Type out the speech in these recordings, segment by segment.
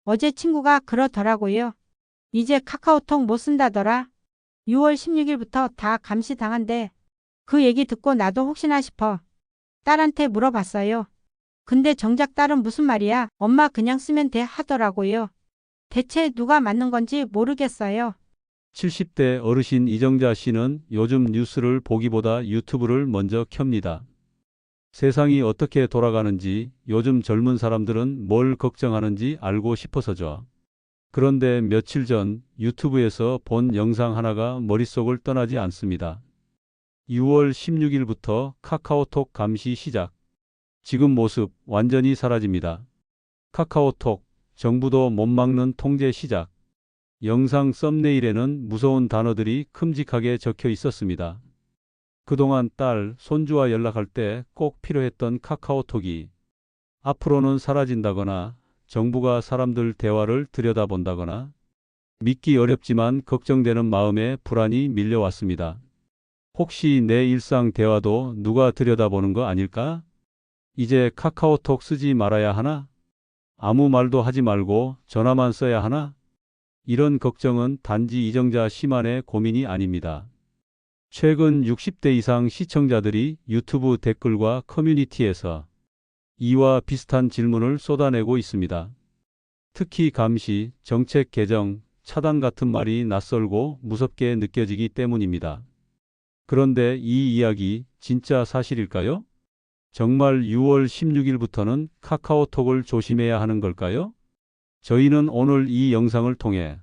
어제 친구가 그러더라고요. 이제 카카오톡 못 쓴다더라. 6월 16일부터 다 감시당한대. 그 얘기 듣고 나도 혹시나 싶어 딸한테 물어봤어요. 근데 정작 딸은 무슨 말이야? 엄마 그냥 쓰면 돼 하더라고요. 대체 누가 맞는 건지 모르겠어요. 70대 어르신 이정자 씨는 요즘 뉴스를 보기보다 유튜브를 먼저 켭니다. 세상이 어떻게 돌아가는지, 요즘 젊은 사람들은 뭘 걱정하는지 알고 싶어서죠. 그런데 며칠 전 유튜브에서 본 영상 하나가 머릿속을 떠나지 않습니다. 6월 16일부터 카카오톡 감시 시작. 지금 모습 완전히 사라집니다. 카카오톡, 정부도 못 막는 통제 시작. 영상 썸네일에는 무서운 단어들이 큼직하게 적혀 있었습니다. 그동안 딸, 손주와 연락할 때 꼭 필요했던 카카오톡이 앞으로는 사라진다거나 정부가 사람들 대화를 들여다본다거나 믿기 어렵지만 걱정되는 마음에 불안이 밀려왔습니다. 혹시 내 일상 대화도 누가 들여다보는 거 아닐까? 이제 카카오톡 쓰지 말아야 하나? 아무 말도 하지 말고 전화만 써야 하나? 이런 걱정은 단지 이정자 씨만의 고민이 아닙니다. 최근 60대 이상 시청자들이 유튜브 댓글과 커뮤니티에서 이와 비슷한 질문을 쏟아내고 있습니다. 특히 감시, 정책 개정, 차단 같은 말이 낯설고 무섭게 느껴지기 때문입니다. 그런데 이 이야기 진짜 사실일까요? 정말 6월 16일부터는 카카오톡을 조심해야 하는 걸까요? 저희는 오늘 이 영상을 통해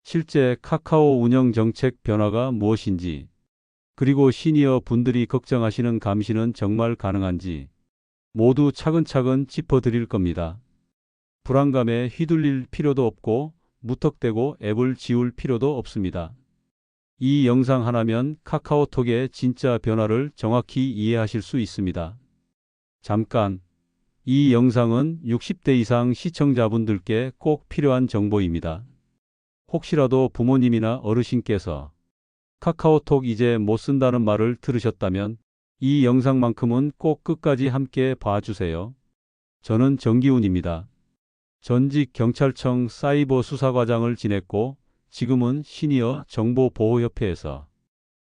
실제 카카오 운영 정책 변화가 무엇인지, 그리고 시니어 분들이 걱정하시는 감시는 정말 가능한지 모두 차근차근 짚어드릴 겁니다. 불안감에 휘둘릴 필요도 없고 무턱대고 앱을 지울 필요도 없습니다. 이 영상 하나면 카카오톡의 진짜 변화를 정확히 이해하실 수 있습니다. 잠깐, 이 영상은 60대 이상 시청자분들께 꼭 필요한 정보입니다. 혹시라도 부모님이나 어르신께서 카카오톡 이제 못 쓴다는 말을 들으셨다면 이 영상만큼은 꼭 끝까지 함께 봐주세요. 저는 정기훈입니다. 전직 경찰청 사이버 수사과장을 지냈고 지금은 시니어 정보보호협회에서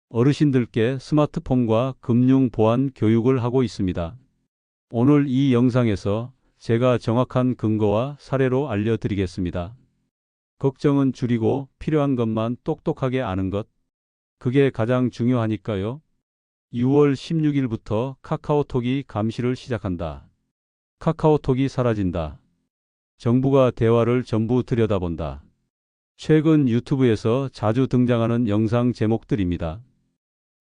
어르신들께 스마트폰과 금융보안 교육을 하고 있습니다. 오늘 이 영상에서 제가 정확한 근거와 사례로 알려드리겠습니다. 걱정은 줄이고 필요한 것만 똑똑하게 아는 것, 그게 가장 중요하니까요. 6월 16일부터 카카오톡이 감시를 시작한다. 카카오톡이 사라진다. 정부가 대화를 전부 들여다본다. 최근 유튜브에서 자주 등장하는 영상 제목들입니다.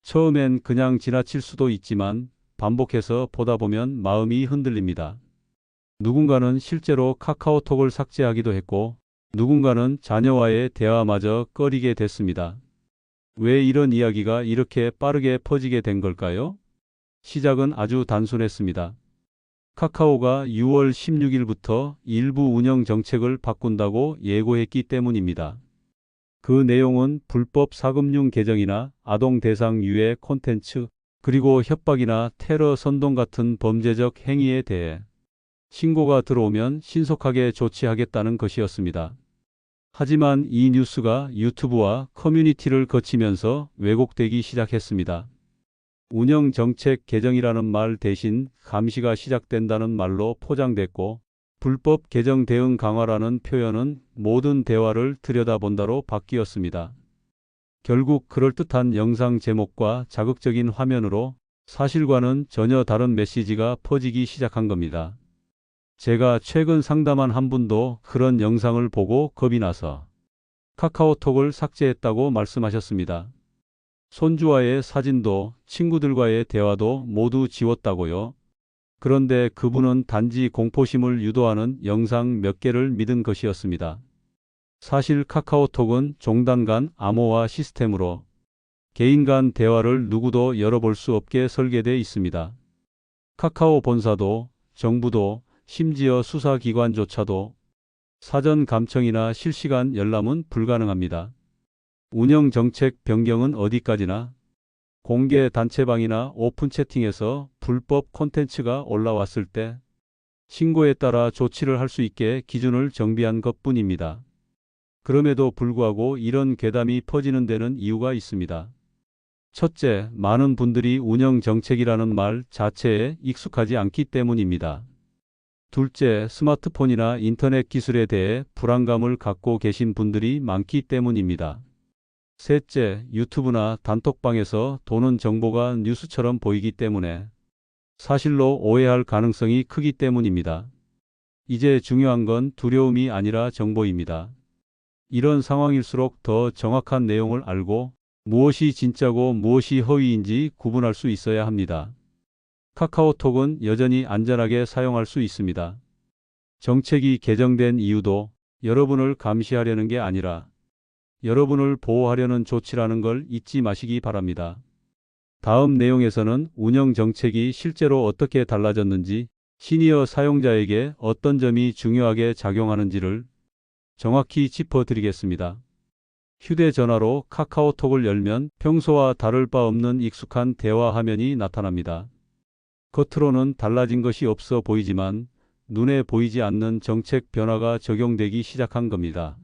처음엔 그냥 지나칠 수도 있지만 반복해서 보다 보면 마음이 흔들립니다. 누군가는 실제로 카카오톡을 삭제하기도 했고 누군가는 자녀와의 대화마저 꺼리게 됐습니다. 왜 이런 이야기가 이렇게 빠르게 퍼지게 된 걸까요? 시작은 아주 단순했습니다. 카카오가 6월 16일부터 일부 운영 정책을 바꾼다고 예고했기 때문입니다. 그 내용은 불법 사금융 계정이나 아동 대상 유해 콘텐츠, 그리고 협박이나 테러 선동 같은 범죄적 행위에 대해 신고가 들어오면 신속하게 조치하겠다는 것이었습니다. 하지만 이 뉴스가 유튜브와 커뮤니티를 거치면서 왜곡되기 시작했습니다. 운영 정책 개정이라는 말 대신 감시가 시작된다는 말로 포장됐고 불법 계정 대응 강화라는 표현은 모든 대화를 들여다본다로 바뀌었습니다. 결국 그럴듯한 영상 제목과 자극적인 화면으로 사실과는 전혀 다른 메시지가 퍼지기 시작한 겁니다. 제가 최근 상담한 한 분도 그런 영상을 보고 겁이 나서 카카오톡을 삭제했다고 말씀하셨습니다. 손주와의 사진도 친구들과의 대화도 모두 지웠다고요. 그런데 그분은 단지 공포심을 유도하는 영상 몇 개를 믿은 것이었습니다. 사실 카카오톡은 종단 간 암호화 시스템으로 개인 간 대화를 누구도 열어볼 수 없게 설계되어 있습니다. 카카오 본사도 정부도 심지어 수사기관조차도 사전 감청이나 실시간 열람은 불가능합니다. 운영 정책 변경은 어디까지나 공개 단체방이나 오픈 채팅에서 불법 콘텐츠가 올라왔을 때 신고에 따라 조치를 할 수 있게 기준을 정비한 것뿐입니다. 그럼에도 불구하고 이런 괴담이 퍼지는 데는 이유가 있습니다. 첫째, 많은 분들이 운영 정책이라는 말 자체에 익숙하지 않기 때문입니다. 둘째, 스마트폰이나 인터넷 기술에 대해 불안감을 갖고 계신 분들이 많기 때문입니다. 셋째, 유튜브나 단톡방에서 도는 정보가 뉴스처럼 보이기 때문에 사실로 오해할 가능성이 크기 때문입니다. 이제 중요한 건 두려움이 아니라 정보입니다. 이런 상황일수록 더 정확한 내용을 알고 무엇이 진짜고 무엇이 허위인지 구분할 수 있어야 합니다. 카카오톡은 여전히 안전하게 사용할 수 있습니다. 정책이 개정된 이유도 여러분을 감시하려는 게 아니라 여러분을 보호하려는 조치라는 걸 잊지 마시기 바랍니다. 다음 내용에서는 운영 정책이 실제로 어떻게 달라졌는지, 시니어 사용자에게 어떤 점이 중요하게 작용하는지를 정확히 짚어드리겠습니다. 휴대전화로 카카오톡을 열면 평소와 다를 바 없는 익숙한 대화 화면이 나타납니다. 겉으로는 달라진 것이 없어 보이지만 눈에 보이지 않는 정책 변화가 적용되기 시작한 겁니다.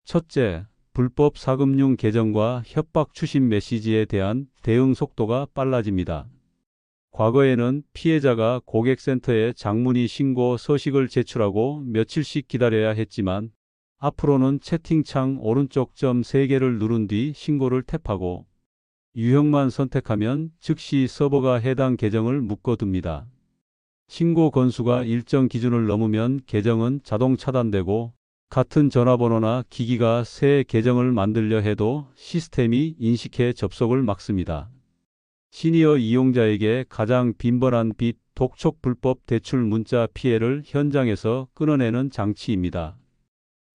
첫째, 불법 사금융 계정과 협박 추심 메시지에 대한 대응 속도가 빨라집니다. 과거에는 피해자가 고객센터에 장문의 신고 서식을 제출하고 며칠씩 기다려야 했지만 앞으로는 채팅창 오른쪽 점 3개를 누른 뒤 신고를 탭하고 유형만 선택하면 즉시 서버가 해당 계정을 묶어둡니다. 신고 건수가 일정 기준을 넘으면 계정은 자동 차단되고 같은 전화번호나 기기가 새 계정을 만들려 해도 시스템이 인식해 접속을 막습니다. 시니어 이용자에게 가장 빈번한 빚, 독촉 불법 대출 문자 피해를 현장에서 끊어내는 장치입니다.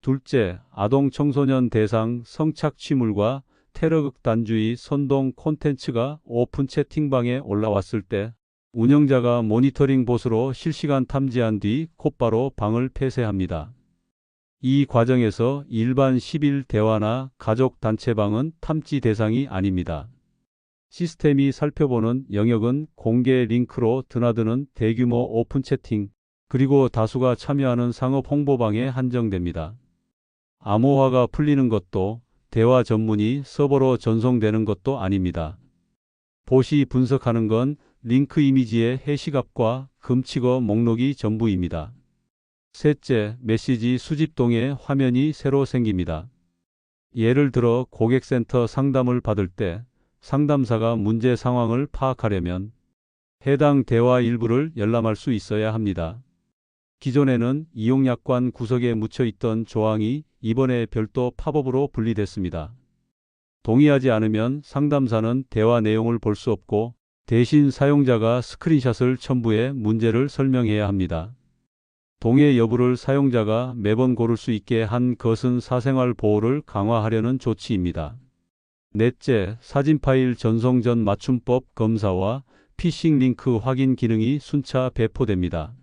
둘째, 아동 청소년 대상 성착취물과 테러극단주의 선동 콘텐츠가 오픈 채팅방에 올라왔을 때 운영자가 모니터링 봇으로 실시간 탐지한 뒤 곧바로 방을 폐쇄합니다. 이 과정에서 일반 10일 대화나 가족 단체방은 탐지 대상이 아닙니다. 시스템이 살펴보는 영역은 공개 링크로 드나드는 대규모 오픈 채팅, 그리고 다수가 참여하는 상업 홍보방에 한정됩니다. 암호화가 풀리는 것도 대화 전문이 서버로 전송되는 것도 아닙니다. 봇이 분석하는 건 링크 이미지의 해시값과 금칙어 목록이 전부입니다. 셋째, 메시지 수집동의 화면이 새로 생깁니다. 예를 들어 고객센터 상담을 받을 때 상담사가 문제 상황을 파악하려면 해당 대화 일부를 열람할 수 있어야 합니다. 기존에는 이용약관 구석에 묻혀 있던 조항이 이번에 별도 팝업으로 분리됐습니다. 동의하지 않으면 상담사는 대화 내용을 볼 수 없고 대신 사용자가 스크린샷을 첨부해 문제를 설명해야 합니다. 동의 여부를 사용자가 매번 고를 수 있게 한 것은 사생활 보호를 강화하려는 조치입니다. 넷째, 사진 파일 전송 전 맞춤법 검사와 피싱 링크 확인 기능이 순차 배포됩니다.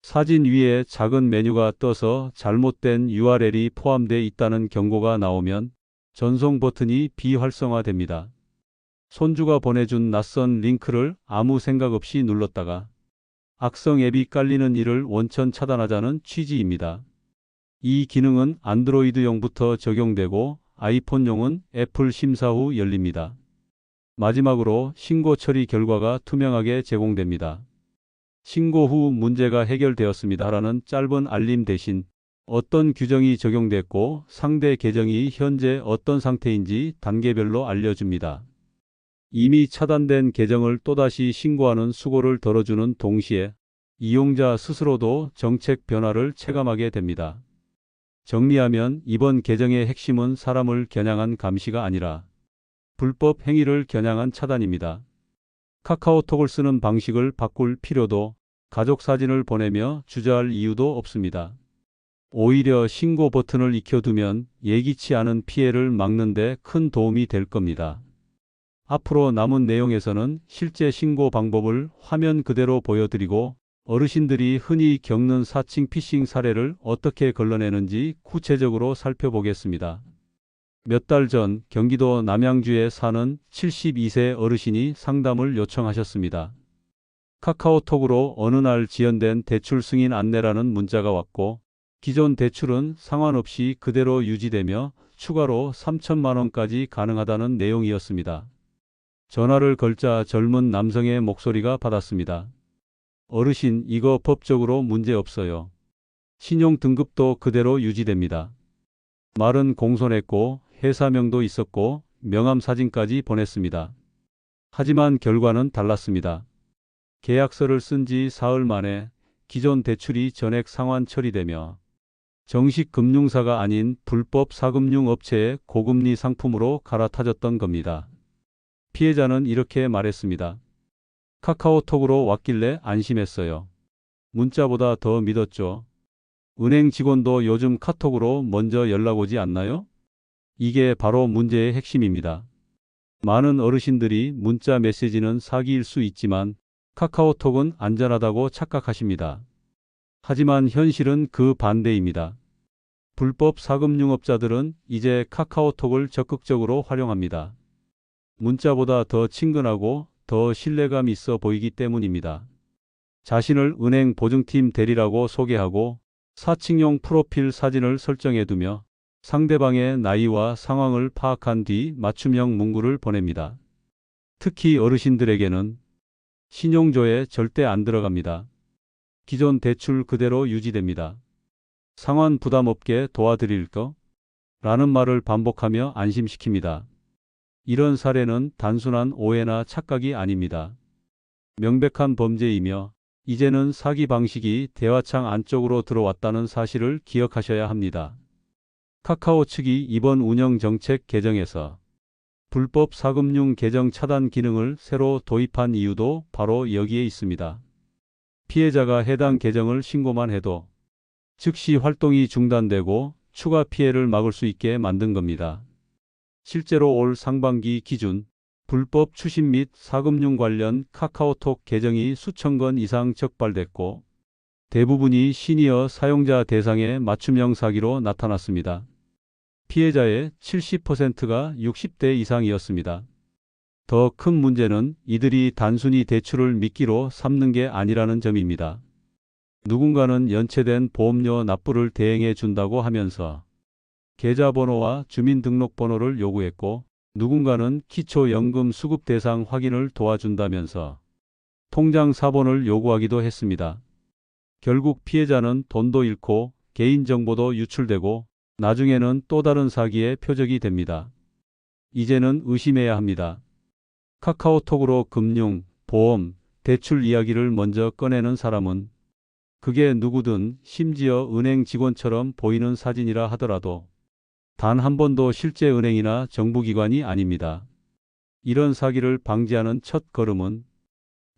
사진 위에 작은 메뉴가 떠서 잘못된 URL이 포함되어 있다는 경고가 나오면 전송 버튼이 비활성화됩니다. 손주가 보내준 낯선 링크를 아무 생각 없이 눌렀다가 악성 앱이 깔리는 일을 원천 차단하자는 취지입니다. 이 기능은 안드로이드용부터 적용되고 아이폰용은 애플 심사 후 열립니다. 마지막으로 신고 처리 결과가 투명하게 제공됩니다. 신고 후 문제가 해결되었습니다라는 짧은 알림 대신 어떤 규정이 적용됐고 상대 계정이 현재 어떤 상태인지 단계별로 알려줍니다. 이미 차단된 계정을 또다시 신고하는 수고를 덜어주는 동시에 이용자 스스로도 정책 변화를 체감하게 됩니다. 정리하면 이번 개정의 핵심은 사람을 겨냥한 감시가 아니라 불법 행위를 겨냥한 차단입니다. 카카오톡을 쓰는 방식을 바꿀 필요도, 가족 사진을 보내며 주저할 이유도 없습니다. 오히려 신고 버튼을 익혀두면 예기치 않은 피해를 막는 데 큰 도움이 될 겁니다. 앞으로 남은 내용에서는 실제 신고 방법을 화면 그대로 보여드리고 어르신들이 흔히 겪는 사칭 피싱 사례를 어떻게 걸러내는지 구체적으로 살펴보겠습니다. 몇 달 전 경기도 남양주에 사는 72세 어르신이 상담을 요청하셨습니다. 카카오톡으로 어느 날 지연된 대출 승인 안내라는 문자가 왔고 기존 대출은 상환없이 그대로 유지되며 추가로 3천만 원까지 가능하다는 내용이었습니다. 전화를 걸자 젊은 남성의 목소리가 받았습니다. 어르신, 이거 법적으로 문제 없어요. 신용 등급도 그대로 유지됩니다. 말은 공손했고 회사명도 있었고 명함 사진까지 보냈습니다. 하지만 결과는 달랐습니다. 계약서를 쓴 지 사흘 만에 기존 대출이 전액 상환 처리되며 정식 금융사가 아닌 불법 사금융 업체의 고금리 상품으로 갈아타졌던 겁니다. 피해자는 이렇게 말했습니다. 카카오톡으로 왔길래 안심했어요. 문자보다 더 믿었죠. 은행 직원도 요즘 카톡으로 먼저 연락 오지 않나요? 이게 바로 문제의 핵심입니다. 많은 어르신들이 문자 메시지는 사기일 수 있지만 카카오톡은 안전하다고 착각하십니다. 하지만 현실은 그 반대입니다. 불법 사금융업자들은 이제 카카오톡을 적극적으로 활용합니다. 문자보다 더 친근하고 더 신뢰감 있어 보이기 때문입니다. 자신을 은행 보증팀 대리라고 소개하고 사칭용 프로필 사진을 설정해두며 상대방의 나이와 상황을 파악한 뒤 맞춤형 문구를 보냅니다. 특히 어르신들에게는 신용조에 절대 안 들어갑니다. 기존 대출 그대로 유지됩니다. 상환 부담 없게 도와드릴 거? 라는 말을 반복하며 안심시킵니다. 이런 사례는 단순한 오해나 착각이 아닙니다. 명백한 범죄이며 이제는 사기 방식이 대화창 안쪽으로 들어왔다는 사실을 기억하셔야 합니다. 카카오 측이 이번 운영 정책 개정에서 불법 사금융 계정 차단 기능을 새로 도입한 이유도 바로 여기에 있습니다. 피해자가 해당 계정을 신고만 해도 즉시 활동이 중단되고 추가 피해를 막을 수 있게 만든 겁니다. 실제로 올 상반기 기준 불법 추심 및 사금융 관련 카카오톡 계정이 수천 건 이상 적발됐고 대부분이 시니어 사용자 대상의 맞춤형 사기로 나타났습니다. 피해자의 70%가 60대 이상이었습니다. 더 큰 문제는 이들이 단순히 대출을 미끼로 삼는 게 아니라는 점입니다. 누군가는 연체된 보험료 납부를 대행해 준다고 하면서 계좌번호와 주민등록번호를 요구했고 누군가는 기초연금 수급 대상 확인을 도와준다면서 통장 사본을 요구하기도 했습니다. 결국 피해자는 돈도 잃고 개인정보도 유출되고 나중에는 또 다른 사기의 표적이 됩니다. 이제는 의심해야 합니다. 카카오톡으로 금융, 보험, 대출 이야기를 먼저 꺼내는 사람은 그게 누구든 심지어 은행 직원처럼 보이는 사진이라 하더라도 단 한 번도 실제 은행이나 정부기관이 아닙니다. 이런 사기를 방지하는 첫 걸음은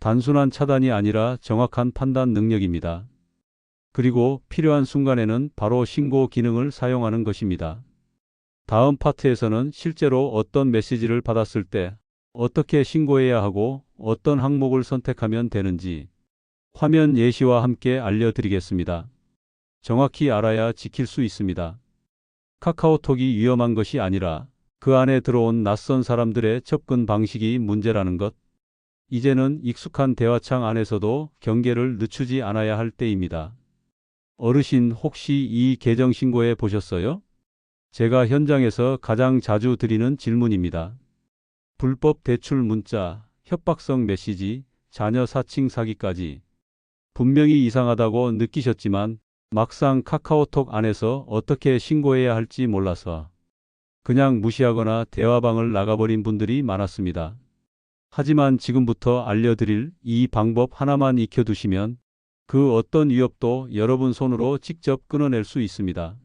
단순한 차단이 아니라 정확한 판단 능력입니다. 그리고 필요한 순간에는 바로 신고 기능을 사용하는 것입니다. 다음 파트에서는 실제로 어떤 메시지를 받았을 때 어떻게 신고해야 하고 어떤 항목을 선택하면 되는지 화면 예시와 함께 알려드리겠습니다. 정확히 알아야 지킬 수 있습니다. 카카오톡이 위험한 것이 아니라 그 안에 들어온 낯선 사람들의 접근 방식이 문제라는 것. 이제는 익숙한 대화창 안에서도 경계를 늦추지 않아야 할 때입니다. 어르신, 혹시 이 계정 신고해 보셨어요? 제가 현장에서 가장 자주 드리는 질문입니다. 불법 대출 문자, 협박성 메시지, 자녀 사칭 사기까지 분명히 이상하다고 느끼셨지만 막상 카카오톡 안에서 어떻게 신고해야 할지 몰라서 그냥 무시하거나 대화방을 나가버린 분들이 많았습니다. 하지만 지금부터 알려드릴 이 방법 하나만 익혀두시면 그 어떤 위협도 여러분 손으로 직접 끊어낼 수 있습니다.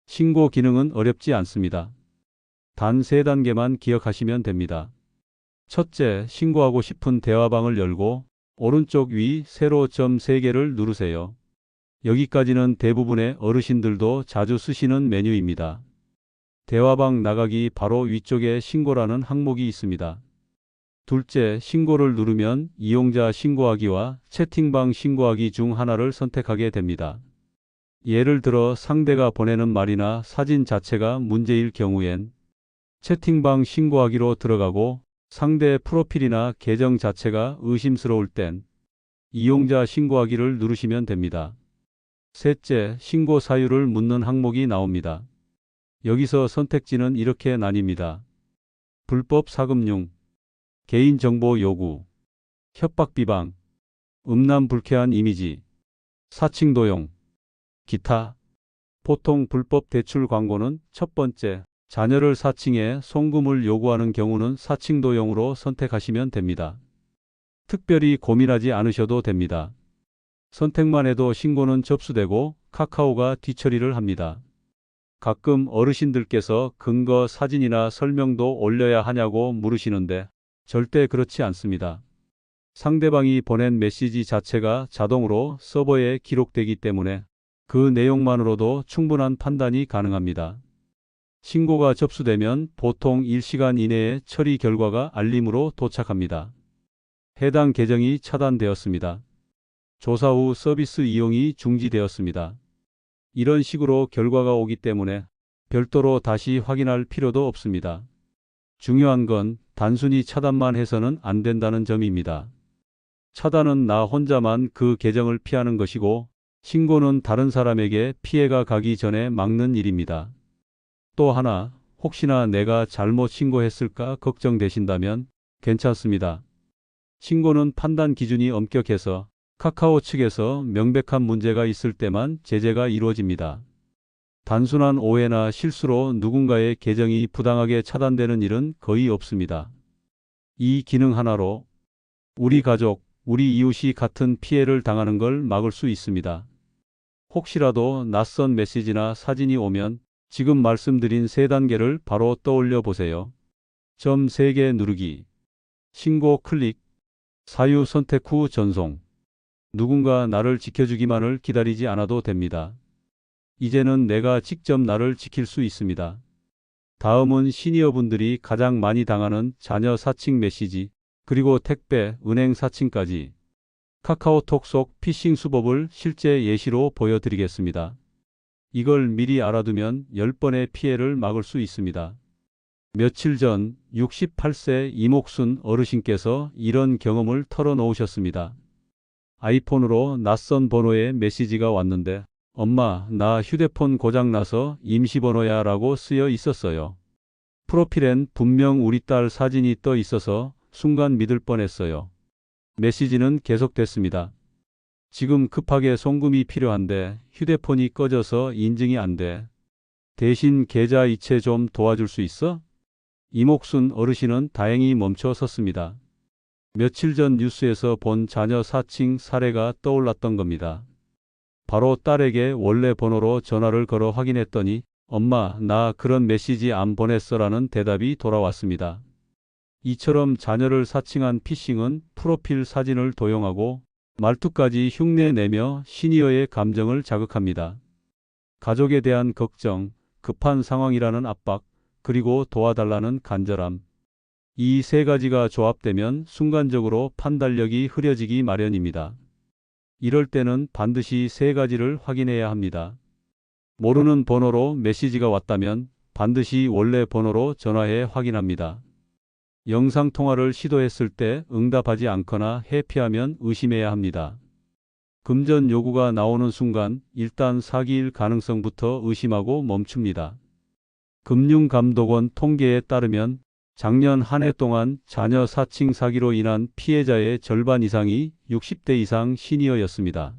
신고 기능은 어렵지 않습니다. 단 3단계만 기억하시면 됩니다. 첫째, 신고하고 싶은 대화방을 열고 오른쪽 위 세로 점 3개를 누르세요. 여기까지는 대부분의 어르신들도 자주 쓰시는 메뉴입니다. 대화방 나가기 바로 위쪽에 신고라는 항목이 있습니다. 둘째, 신고를 누르면 이용자 신고하기와 채팅방 신고하기 중 하나를 선택하게 됩니다. 예를 들어 상대가 보내는 말이나 사진 자체가 문제일 경우엔 채팅방 신고하기로 들어가고 상대 프로필이나 계정 자체가 의심스러울 땐 이용자 신고하기를 누르시면 됩니다. 셋째, 신고 사유를 묻는 항목이 나옵니다. 여기서 선택지는 이렇게 나뉩니다. 불법 사금융, 개인정보 요구, 협박 비방, 음란 불쾌한 이미지, 사칭 도용, 기타. 보통 불법 대출 광고는 첫 번째, 자녀를 사칭해 송금을 요구하는 경우는 사칭 도용으로 선택하시면 됩니다. 특별히 고민하지 않으셔도 됩니다. 선택만 해도 신고는 접수되고 카카오가 뒤처리를 합니다. 가끔 어르신들께서 근거 사진이나 설명도 올려야 하냐고 물으시는데 절대 그렇지 않습니다. 상대방이 보낸 메시지 자체가 자동으로 서버에 기록되기 때문에 그 내용만으로도 충분한 판단이 가능합니다. 신고가 접수되면 보통 1시간 이내에 처리 결과가 알림으로 도착합니다. 해당 계정이 차단되었습니다. 조사 후 서비스 이용이 중지되었습니다. 이런 식으로 결과가 오기 때문에 별도로 다시 확인할 필요도 없습니다. 중요한 건 단순히 차단만 해서는 안 된다는 점입니다. 차단은 나 혼자만 그 계정을 피하는 것이고 신고는 다른 사람에게 피해가 가기 전에 막는 일입니다. 또 하나, 혹시나 내가 잘못 신고했을까 걱정되신다면 괜찮습니다. 신고는 판단 기준이 엄격해서 카카오 측에서 명백한 문제가 있을 때만 제재가 이루어집니다. 단순한 오해나 실수로 누군가의 계정이 부당하게 차단되는 일은 거의 없습니다. 이 기능 하나로 우리 가족, 우리 이웃이 같은 피해를 당하는 걸 막을 수 있습니다. 혹시라도 낯선 메시지나 사진이 오면 지금 말씀드린 세 단계를 바로 떠올려 보세요. 점 3개 누르기, 신고 클릭, 사유 선택 후 전송. 누군가 나를 지켜주기만을 기다리지 않아도 됩니다. 이제는 내가 직접 나를 지킬 수 있습니다. 다음은 시니어분들이 가장 많이 당하는 자녀 사칭 메시지, 그리고 택배, 은행 사칭까지 카카오톡 속 피싱 수법을 실제 예시로 보여드리겠습니다. 이걸 미리 알아두면 10번의 피해를 막을 수 있습니다. 며칠 전 68세 이목순 어르신께서 이런 경험을 털어놓으셨습니다. 아이폰으로 낯선 번호의 메시지가 왔는데 엄마, 나 휴대폰 고장나서 임시번호야 라고 쓰여 있었어요. 프로필엔 분명 우리 딸 사진이 떠 있어서 순간 믿을 뻔했어요. 메시지는 계속됐습니다. 지금 급하게 송금이 필요한데 휴대폰이 꺼져서 인증이 안 돼. 대신 계좌 이체 좀 도와줄 수 있어? 이목순 어르신은 다행히 멈춰 섰습니다. 며칠 전 뉴스에서 본 자녀 사칭 사례가 떠올랐던 겁니다. 바로 딸에게 원래 번호로 전화를 걸어 확인했더니 엄마, 나 그런 메시지 안 보냈어라는 대답이 돌아왔습니다. 이처럼 자녀를 사칭한 피싱은 프로필 사진을 도용하고 말투까지 흉내내며 시니어의 감정을 자극합니다. 가족에 대한 걱정, 급한 상황이라는 압박, 그리고 도와달라는 간절함. 이 세 가지가 조합되면 순간적으로 판단력이 흐려지기 마련입니다. 이럴 때는 반드시 세 가지를 확인해야 합니다. 모르는 번호로 메시지가 왔다면 반드시 원래 번호로 전화해 확인합니다. 영상통화를 시도했을 때 응답하지 않거나 회피하면 의심해야 합니다. 금전 요구가 나오는 순간 일단 사기일 가능성부터 의심하고 멈춥니다. 금융감독원 통계에 따르면 작년 한 해 동안 자녀 사칭 사기로 인한 피해자의 절반 이상이 60대 이상 시니어였습니다.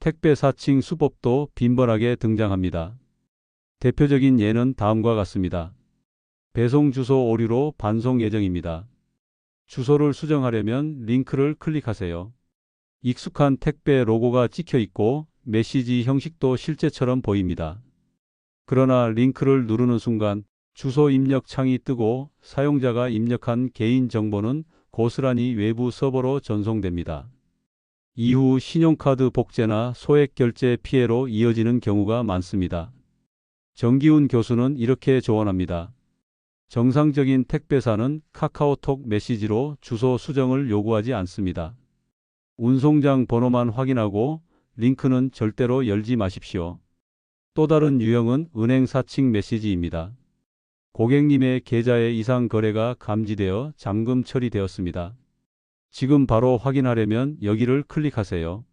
택배 사칭 수법도 빈번하게 등장합니다. 대표적인 예는 다음과 같습니다. 배송 주소 오류로 반송 예정입니다. 주소를 수정하려면 링크를 클릭하세요. 익숙한 택배 로고가 찍혀 있고 메시지 형식도 실제처럼 보입니다. 그러나 링크를 누르는 순간 주소 입력 창이 뜨고 사용자가 입력한 개인 정보는 고스란히 외부 서버로 전송됩니다. 이후 신용카드 복제나 소액 결제 피해로 이어지는 경우가 많습니다. 정기훈 교수는 이렇게 조언합니다. 정상적인 택배사는 카카오톡 메시지로 주소 수정을 요구하지 않습니다. 운송장 번호만 확인하고 링크는 절대로 열지 마십시오. 또 다른 유형은 은행 사칭 메시지입니다. 고객님의 계좌에 이상 거래가 감지되어 잠금 처리되었습니다. 지금 바로 확인하려면 여기를 클릭하세요.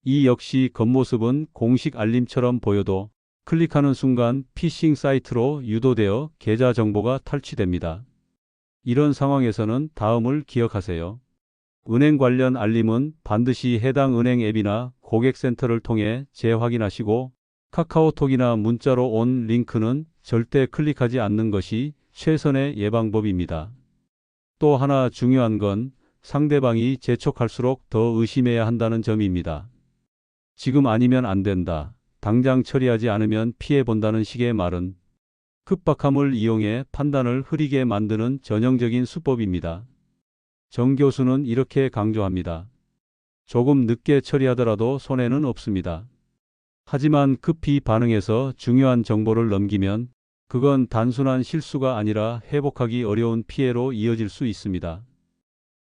이 역시 겉모습은 공식 알림처럼 보여도 클릭하는 순간 피싱 사이트로 유도되어 계좌 정보가 탈취됩니다. 이런 상황에서는 다음을 기억하세요. 은행 관련 알림은 반드시 해당 은행 앱이나 고객센터를 통해 재확인하시고 카카오톡이나 문자로 온 링크는 절대 클릭하지 않는 것이 최선의 예방법입니다. 또 하나 중요한 건 상대방이 재촉할수록 더 의심해야 한다는 점입니다. 지금 아니면 안 된다. 당장 처리하지 않으면 피해본다는 식의 말은 급박함을 이용해 판단을 흐리게 만드는 전형적인 수법입니다. 정 교수는 이렇게 강조합니다. 조금 늦게 처리하더라도 손해는 없습니다. 하지만 급히 반응해서 중요한 정보를 넘기면 그건 단순한 실수가 아니라 회복하기 어려운 피해로 이어질 수 있습니다.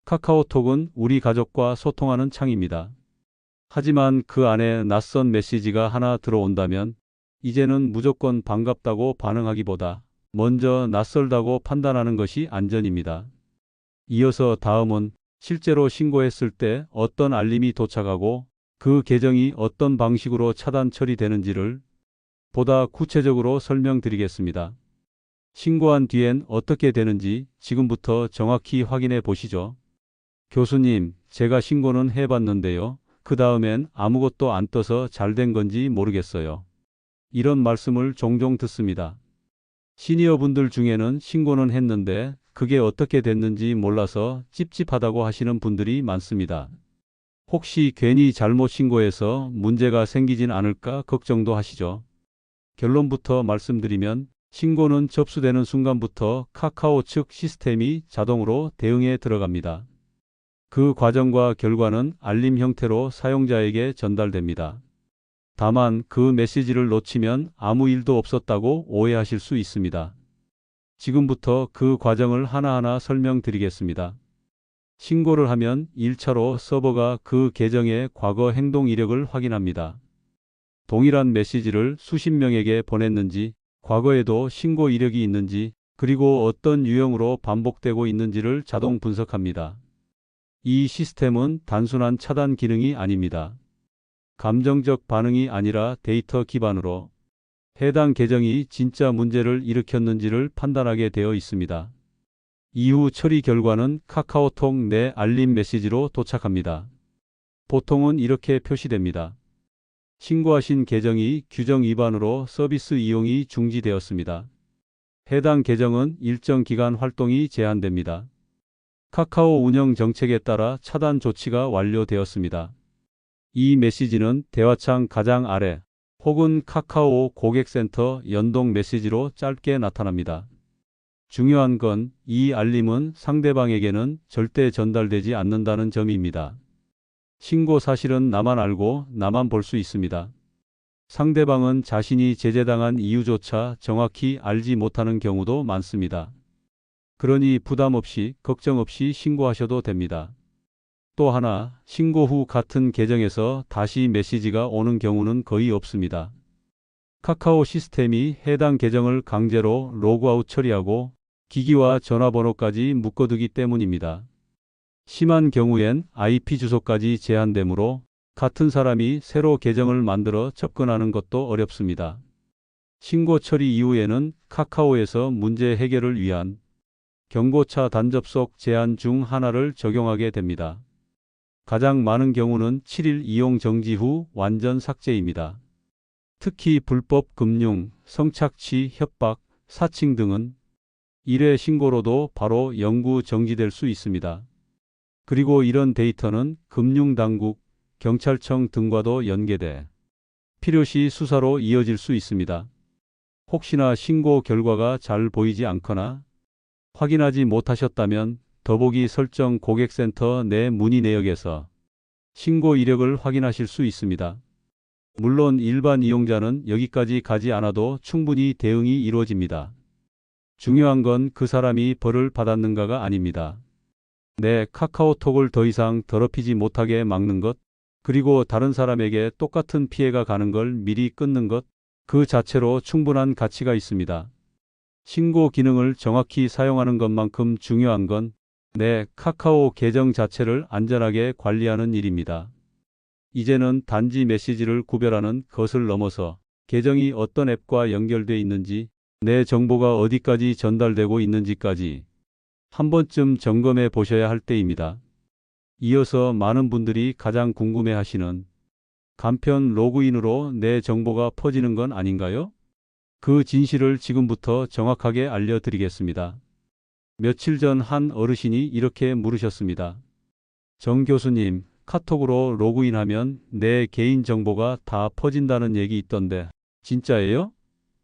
카카오톡은 우리 가족과 소통하는 창입니다. 하지만 그 안에 낯선 메시지가 하나 들어온다면 이제는 무조건 반갑다고 반응하기보다 먼저 낯설다고 판단하는 것이 안전입니다. 이어서 다음은 실제로 신고했을 때 어떤 알림이 도착하고 그 계정이 어떤 방식으로 차단 처리되는지를 보다 구체적으로 설명드리겠습니다. 신고한 뒤엔 어떻게 되는지 지금부터 정확히 확인해 보시죠. 교수님, 제가 신고는 해봤는데요. 그 다음엔 아무것도 안 떠서 잘 된 건지 모르겠어요. 이런 말씀을 종종 듣습니다. 시니어 분들 중에는 신고는 했는데 그게 어떻게 됐는지 몰라서 찝찝하다고 하시는 분들이 많습니다. 혹시 괜히 잘못 신고해서 문제가 생기진 않을까 걱정도 하시죠. 결론부터 말씀드리면 신고는 접수되는 순간부터 카카오 측 시스템이 자동으로 대응에 들어갑니다. 그 과정과 결과는 알림 형태로 사용자에게 전달됩니다. 다만 그 메시지를 놓치면 아무 일도 없었다고 오해하실 수 있습니다. 지금부터 그 과정을 하나하나 설명드리겠습니다. 신고를 하면 1차로 서버가 그 계정의 과거 행동 이력을 확인합니다. 동일한 메시지를 수십 명에게 보냈는지, 과거에도 신고 이력이 있는지, 그리고 어떤 유형으로 반복되고 있는지를 자동 분석합니다. 이 시스템은 단순한 차단 기능이 아닙니다. 감정적 반응이 아니라 데이터 기반으로 해당 계정이 진짜 문제를 일으켰는지를 판단하게 되어 있습니다. 이후 처리 결과는 카카오톡 내 알림 메시지로 도착합니다. 보통은 이렇게 표시됩니다. 신고하신 계정이 규정 위반으로 서비스 이용이 중지되었습니다. 해당 계정은 일정 기간 활동이 제한됩니다. 카카오 운영 정책에 따라 차단 조치가 완료되었습니다. 이 메시지는 대화창 가장 아래 혹은 카카오 고객센터 연동 메시지로 짧게 나타납니다. 중요한 건 이 알림은 상대방에게는 절대 전달되지 않는다는 점입니다. 신고 사실은 나만 알고 나만 볼 수 있습니다. 상대방은 자신이 제재당한 이유조차 정확히 알지 못하는 경우도 많습니다. 그러니 부담 없이 걱정 없이 신고하셔도 됩니다. 또 하나, 신고 후 같은 계정에서 다시 메시지가 오는 경우는 거의 없습니다. 카카오 시스템이 해당 계정을 강제로 로그아웃 처리하고 기기와 전화번호까지 묶어두기 때문입니다. 심한 경우엔 IP 주소까지 제한되므로 같은 사람이 새로 계정을 만들어 접근하는 것도 어렵습니다. 신고 처리 이후에는 카카오에서 문제 해결을 위한 경고차 단접속 제한 중 하나를 적용하게 됩니다. 가장 많은 경우는 7일 이용 정지 후 완전 삭제입니다. 특히 불법 금융, 성착취, 협박, 사칭 등은 1회 신고로도 바로 영구 정지될 수 있습니다. 그리고 이런 데이터는 금융당국, 경찰청 등과도 연계돼 필요시 수사로 이어질 수 있습니다. 혹시나 신고 결과가 잘 보이지 않거나 확인하지 못하셨다면 더보기 설정 고객센터 내 문의 내역에서 신고 이력을 확인하실 수 있습니다. 물론 일반 이용자는 여기까지 가지 않아도 충분히 대응이 이루어집니다. 중요한 건 그 사람이 벌을 받았는가가 아닙니다. 내 카카오톡을 더 이상 더럽히지 못하게 막는 것, 그리고 다른 사람에게 똑같은 피해가 가는 걸 미리 끊는 것, 그 자체로 충분한 가치가 있습니다. 신고 기능을 정확히 사용하는 것만큼 중요한 건 내 카카오 계정 자체를 안전하게 관리하는 일입니다. 이제는 단지 메시지를 구별하는 것을 넘어서 계정이 어떤 앱과 연결돼 있는지, 내 정보가 어디까지 전달되고 있는지까지 한 번쯤 점검해 보셔야 할 때입니다. 이어서 많은 분들이 가장 궁금해 하시는 간편 로그인으로 내 정보가 퍼지는 건 아닌가요? 그 진실을 지금부터 정확하게 알려드리겠습니다. 며칠 전 한 어르신이 이렇게 물으셨습니다. 정 교수님, 카톡으로 로그인하면 내 개인 정보가 다 퍼진다는 얘기 있던데, 진짜예요?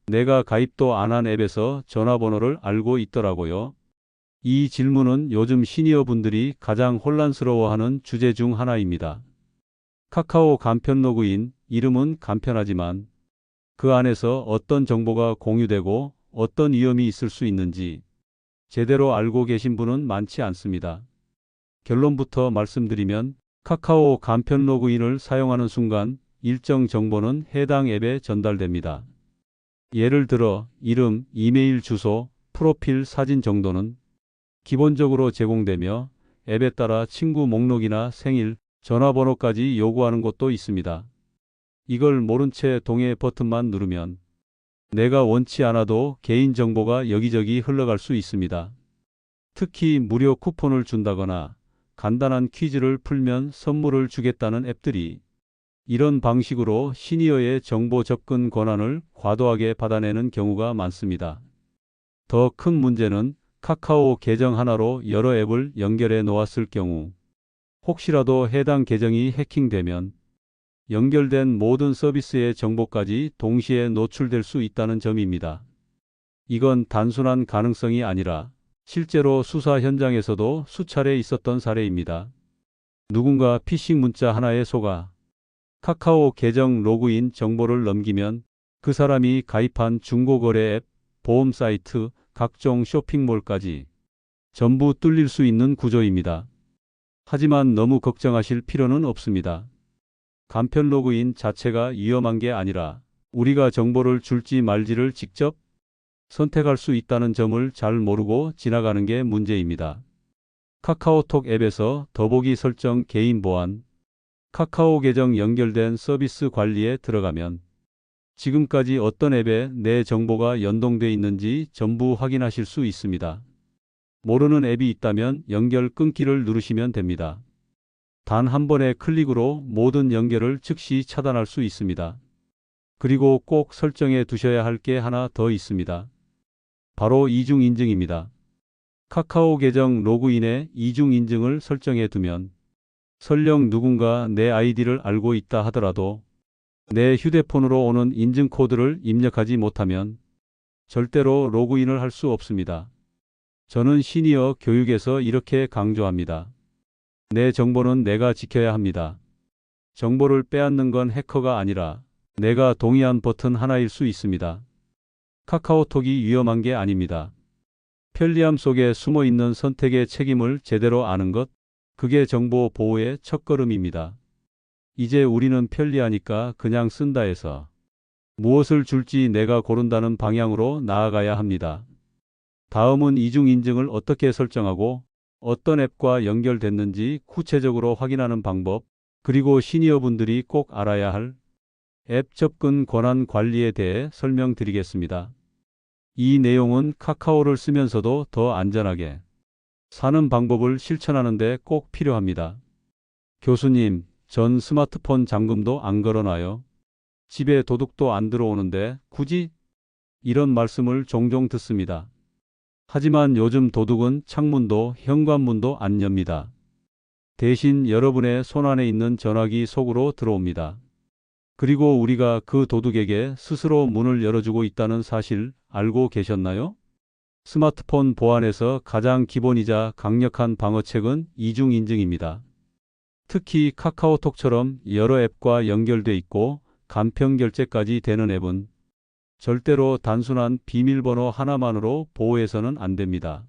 내가 가입도 안 한 앱에서 전화번호를 알고 있더라고요. 이 질문은 요즘 시니어 분들이 가장 혼란스러워하는 주제 중 하나입니다. 카카오 간편 로그인, 이름은 간편하지만 그 안에서 어떤 정보가 공유되고 어떤 위험이 있을 수 있는지 제대로 알고 계신 분은 많지 않습니다. 결론부터 말씀드리면 카카오 간편 로그인을 사용하는 순간 일정 정보는 해당 앱에 전달됩니다. 예를 들어 이름, 이메일 주소, 프로필 사진 정도는 기본적으로 제공되며 앱에 따라 친구 목록이나 생일, 전화번호까지 요구하는 곳도 있습니다. 이걸 모른 채 동의 버튼만 누르면 내가 원치 않아도 개인정보가 여기저기 흘러갈 수 있습니다. 특히 무료 쿠폰을 준다거나 간단한 퀴즈를 풀면 선물을 주겠다는 앱들이 이런 방식으로 시니어의 정보 접근 권한을 과도하게 받아내는 경우가 많습니다. 더 큰 문제는 카카오 계정 하나로 여러 앱을 연결해 놓았을 경우 혹시라도 해당 계정이 해킹되면 연결된 모든 서비스의 정보까지 동시에 노출될 수 있다는 점입니다. 이건 단순한 가능성이 아니라 실제로 수사 현장에서도 수차례 있었던 사례입니다. 누군가 피싱 문자 하나에 속아 카카오 계정 로그인 정보를 넘기면 그 사람이 가입한 중고거래 앱, 보험 사이트, 각종 쇼핑몰까지 전부 뚫릴 수 있는 구조입니다. 하지만 너무 걱정하실 필요는 없습니다. 간편 로그인 자체가 위험한 게 아니라 우리가 정보를 줄지 말지를 직접 선택할 수 있다는 점을 잘 모르고 지나가는 게 문제입니다. 카카오톡 앱에서 더보기 설정 개인 보안, 카카오 계정 연결된 서비스 관리에 들어가면 지금까지 어떤 앱에 내 정보가 연동돼 있는지 전부 확인하실 수 있습니다. 모르는 앱이 있다면 연결 끊기를 누르시면 됩니다. 단 한 번의 클릭으로 모든 연결을 즉시 차단할 수 있습니다. 그리고 꼭 설정해 두셔야 할 게 하나 더 있습니다. 바로 이중 인증입니다. 카카오 계정 로그인에 이중 인증을 설정해 두면 설령 누군가 내 아이디를 알고 있다 하더라도 내 휴대폰으로 오는 인증 코드를 입력하지 못하면 절대로 로그인을 할 수 없습니다. 저는 시니어 교육에서 이렇게 강조합니다. 내 정보는 내가 지켜야 합니다. 정보를 빼앗는 건 해커가 아니라 내가 동의한 버튼 하나일 수 있습니다. 카카오톡이 위험한 게 아닙니다. 편리함 속에 숨어 있는 선택의 책임을 제대로 아는 것, 그게 정보 보호의 첫걸음입니다. 이제 우리는 편리하니까 그냥 쓴다 해서 무엇을 줄지 내가 고른다는 방향으로 나아가야 합니다. 다음은 이중 인증을 어떻게 설정하고 어떤 앱과 연결됐는지 구체적으로 확인하는 방법, 그리고 시니어분들이 꼭 알아야 할 앱 접근 권한 관리에 대해 설명드리겠습니다. 이 내용은 카카오를 쓰면서도 더 안전하게 사는 방법을 실천하는 데 꼭 필요합니다. 교수님, 전 스마트폰 잠금도 안 걸어놔요. 집에 도둑도 안 들어오는데 굳이? 이런 말씀을 종종 듣습니다. 하지만 요즘 도둑은 창문도 현관문도 안 엽니다. 대신 여러분의 손안에 있는 전화기 속으로 들어옵니다. 그리고 우리가 그 도둑에게 스스로 문을 열어주고 있다는 사실 알고 계셨나요? 스마트폰 보안에서 가장 기본이자 강력한 방어책은 이중 인증입니다. 특히 카카오톡처럼 여러 앱과 연결돼 있고 간편 결제까지 되는 앱은 절대로 단순한 비밀번호 하나만으로 보호해서는 안 됩니다.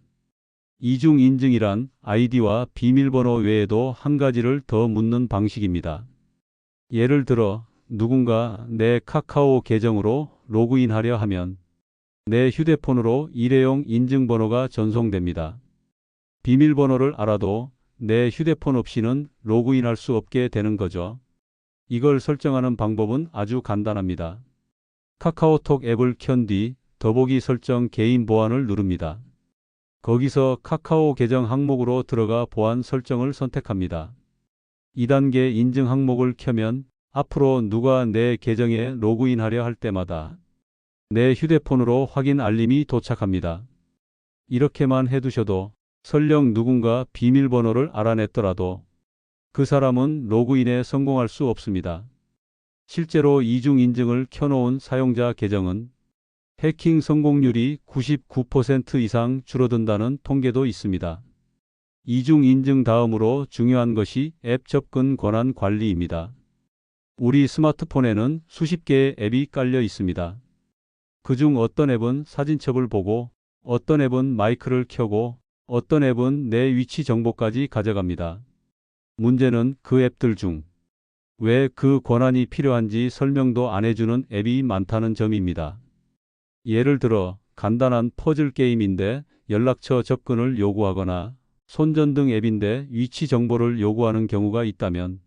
이중 인증이란 아이디와 비밀번호 외에도 한 가지를 더 묻는 방식입니다. 예를 들어 누군가 내 카카오 계정으로 로그인하려 하면 내 휴대폰으로 일회용 인증번호가 전송됩니다. 비밀번호를 알아도 내 휴대폰 없이는 로그인할 수 없게 되는 거죠. 이걸 설정하는 방법은 아주 간단합니다. 카카오톡 앱을 켠 뒤 더보기 설정 개인 보안을 누릅니다. 거기서 카카오 계정 항목으로 들어가 보안 설정을 선택합니다. 2단계 인증 항목을 켜면 앞으로 누가 내 계정에 로그인하려 할 때마다 내 휴대폰으로 확인 알림이 도착합니다. 이렇게만 해두셔도 설령 누군가 비밀번호를 알아냈더라도 그 사람은 로그인에 성공할 수 없습니다. 실제로 이중 인증을 켜놓은 사용자 계정은 해킹 성공률이 99% 이상 줄어든다는 통계도 있습니다. 이중 인증 다음으로 중요한 것이 앱 접근 권한 관리입니다. 우리 스마트폰에는 수십 개의 앱이 깔려 있습니다. 그중 어떤 앱은 사진첩을 보고, 어떤 앱은 마이크를 켜고, 어떤 앱은 내 위치 정보까지 가져갑니다. 문제는 그 앱들 중 왜 그 권한이 필요한지 설명도 안 해주는 앱이 많다는 점입니다. 예를 들어 간단한 퍼즐 게임인데 연락처 접근을 요구하거나 손전등 앱인데 위치 정보를 요구하는 경우가 있다면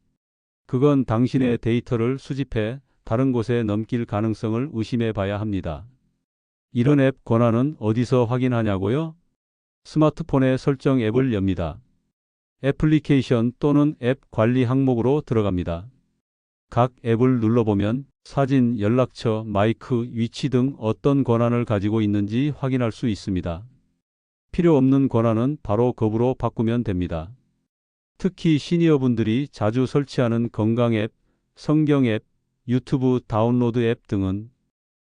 그건 당신의 데이터를 수집해 다른 곳에 넘길 가능성을 의심해 봐야 합니다. 이런 앱 권한은 어디서 확인하냐고요? 스마트폰의 설정 앱을 엽니다. 애플리케이션 또는 앱 관리 항목으로 들어갑니다. 각 앱을 눌러보면 사진, 연락처, 마이크, 위치 등 어떤 권한을 가지고 있는지 확인할 수 있습니다. 필요 없는 권한은 바로 거부로 바꾸면 됩니다. 특히 시니어분들이 자주 설치하는 건강 앱, 성경 앱, 유튜브 다운로드 앱 등은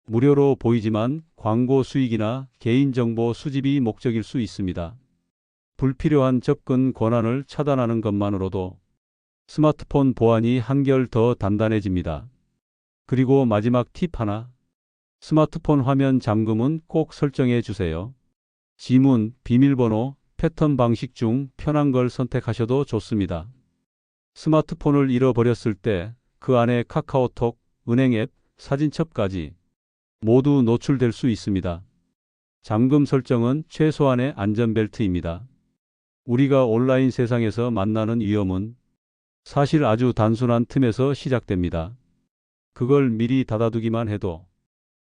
무료로 보이지만 광고 수익이나 개인정보 수집이 목적일 수 있습니다. 불필요한 접근 권한을 차단하는 것만으로도 스마트폰 보안이 한결 더 단단해집니다. 그리고 마지막 팁 하나. 스마트폰 화면 잠금은 꼭 설정해 주세요. 지문, 비밀번호, 패턴 방식 중 편한 걸 선택하셔도 좋습니다. 스마트폰을 잃어버렸을 때 그 안에 카카오톡, 은행 앱, 사진첩까지 모두 노출될 수 있습니다. 잠금 설정은 최소한의 안전벨트입니다. 우리가 온라인 세상에서 만나는 위험은 사실 아주 단순한 틈에서 시작됩니다. 그걸 미리 닫아두기만 해도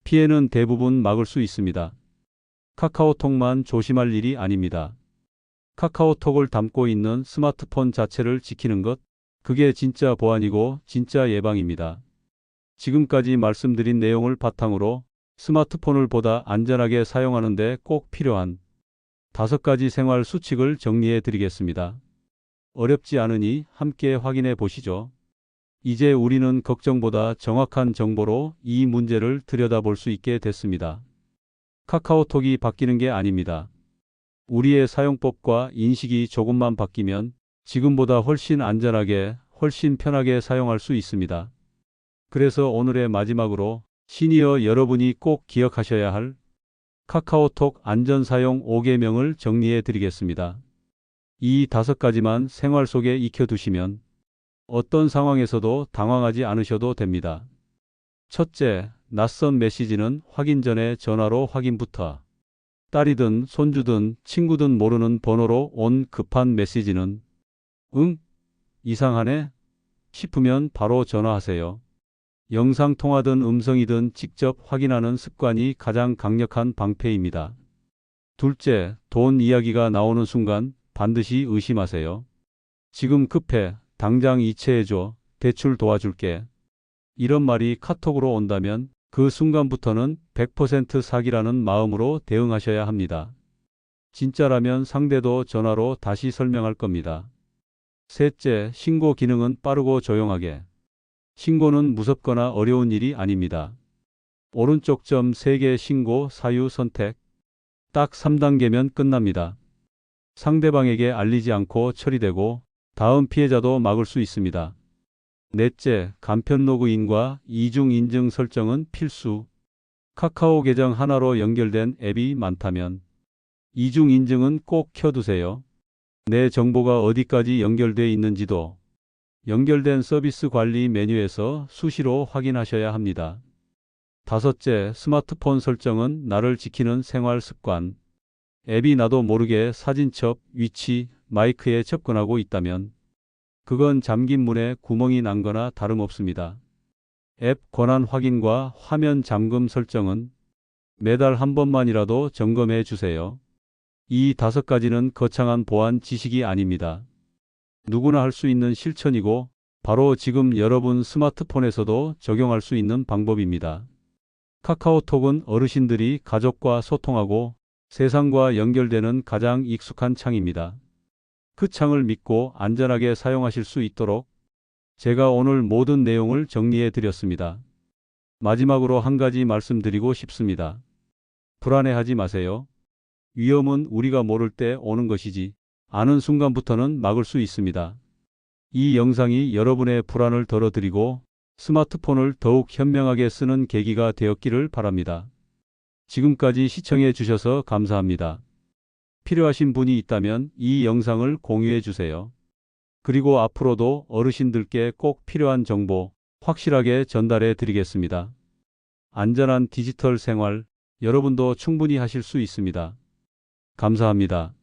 피해는 대부분 막을 수 있습니다. 카카오톡만 조심할 일이 아닙니다. 카카오톡을 담고 있는 스마트폰 자체를 지키는 것, 그게 진짜 보안이고 진짜 예방입니다. 지금까지 말씀드린 내용을 바탕으로 스마트폰을 보다 안전하게 사용하는 데 꼭 필요한 5가지 생활 수칙을 정리해 드리겠습니다. 어렵지 않으니 함께 확인해 보시죠. 이제 우리는 걱정보다 정확한 정보로 이 문제를 들여다볼 수 있게 됐습니다. 카카오톡이 바뀌는 게 아닙니다. 우리의 사용법과 인식이 조금만 바뀌면 지금보다 훨씬 안전하게, 훨씬 편하게 사용할 수 있습니다. 그래서 오늘의 마지막으로 시니어 여러분이 꼭 기억하셔야 할 카카오톡 안전사용 5계명을 정리해 드리겠습니다. 이 5가지만 생활 속에 익혀두시면 어떤 상황에서도 당황하지 않으셔도 됩니다. 첫째, 낯선 메시지는 확인 전에 전화로 확인부터. 딸이든 손주든 친구든 모르는 번호로 온 급한 메시지는 응? 이상하네? 싶으면 바로 전화하세요. 영상통화든 음성이든 직접 확인하는 습관이 가장 강력한 방패입니다. 둘째, 돈 이야기가 나오는 순간 반드시 의심하세요. 지금 급해. 당장 이체해줘. 대출 도와줄게. 이런 말이 카톡으로 온다면 그 순간부터는 100% 사기라는 마음으로 대응하셔야 합니다. 진짜라면 상대도 전화로 다시 설명할 겁니다. 셋째, 신고 기능은 빠르고 조용하게. 신고는 무섭거나 어려운 일이 아닙니다. 오른쪽 점 3개 신고 사유 선택. 딱 3단계면 끝납니다. 상대방에게 알리지 않고 처리되고 다음 피해자도 막을 수 있습니다. 넷째, 간편 로그인과 이중 인증 설정은 필수. 카카오 계정 하나로 연결된 앱이 많다면 이중 인증은 꼭 켜두세요. 내 정보가 어디까지 연결돼 있는지도 연결된 서비스 관리 메뉴에서 수시로 확인하셔야 합니다. 다섯째, 스마트폰 설정은 나를 지키는 생활 습관. 앱이 나도 모르게 사진첩, 위치, 마이크에 접근하고 있다면 그건 잠긴 문에 구멍이 난 거나 다름없습니다. 앱 권한 확인과 화면 잠금 설정은 매달 한 번만이라도 점검해 주세요. 이 5가지는 거창한 보안 지식이 아닙니다. 누구나 할 수 있는 실천이고 바로 지금 여러분 스마트폰에서도 적용할 수 있는 방법입니다. 카카오톡은 어르신들이 가족과 소통하고 세상과 연결되는 가장 익숙한 창입니다. 그 창을 믿고 안전하게 사용하실 수 있도록 제가 오늘 모든 내용을 정리해 드렸습니다. 마지막으로 한 가지 말씀드리고 싶습니다. 불안해하지 마세요. 위험은 우리가 모를 때 오는 것이지 아는 순간부터는 막을 수 있습니다. 이 영상이 여러분의 불안을 덜어드리고 스마트폰을 더욱 현명하게 쓰는 계기가 되었기를 바랍니다. 지금까지 시청해 주셔서 감사합니다. 필요하신 분이 있다면 이 영상을 공유해 주세요. 그리고 앞으로도 어르신들께 꼭 필요한 정보 확실하게 전달해 드리겠습니다. 안전한 디지털 생활 여러분도 충분히 하실 수 있습니다. 감사합니다.